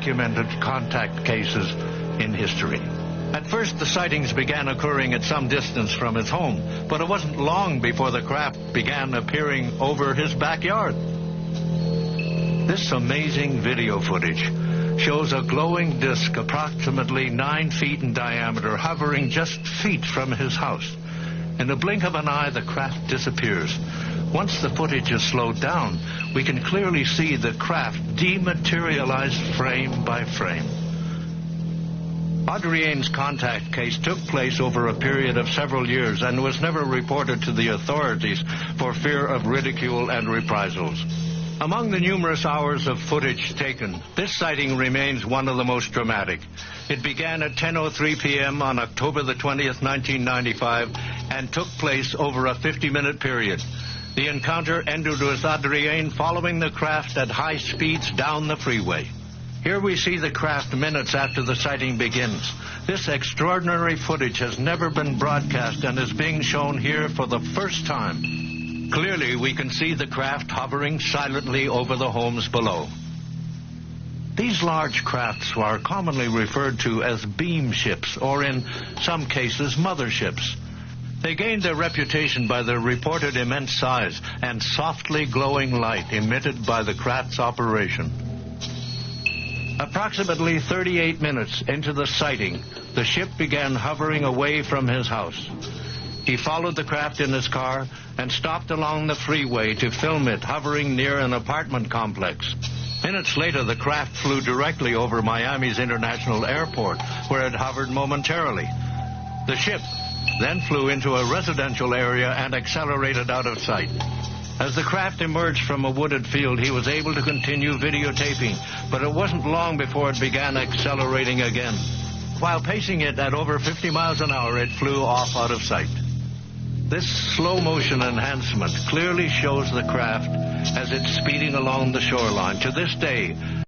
documented contact cases in history. At first, the sightings began occurring at some distance from his home, but it wasn't long before the craft began appearing over his backyard. This amazing video footage shows a glowing disc approximately 9 feet in diameter hovering just feet from his house. In a blink of an eye, the craft disappears. Once the footage is slowed down, we can clearly see the craft dematerialize frame by frame. Adrienne's contact case took place over a period of several years and was never reported to the authorities for fear of ridicule and reprisals. Among the numerous hours of footage taken, this sighting remains one of the most dramatic. It began at 10:03 p.m. on October the 20th, 1995, and took place over a 50-minute period. The encounter ended with Adrienne following the craft at high speeds down the freeway. Here we see the craft minutes after the sighting begins. This extraordinary footage has never been broadcast and is being shown here for the first time. Clearly, we can see the craft hovering silently over the homes below. These large crafts are commonly referred to as beam ships, or in some cases, motherships. They gained their reputation by their reported immense size and softly glowing light emitted by the craft's operation. Approximately 38 minutes into the sighting, the ship began hovering away from his house. He followed the craft in his car and stopped along the freeway to film it hovering near an apartment complex. Minutes later, the craft flew directly over Miami's International Airport, where it hovered momentarily. The ship then flew into a residential area and accelerated out of sight. As the craft emerged from a wooded field, he was able to continue videotaping, but it wasn't long before it began accelerating again. While pacing it at over 50 miles an hour, it flew off out of sight. This slow-motion enhancement clearly shows the craft as it's speeding along the shoreline. To this day,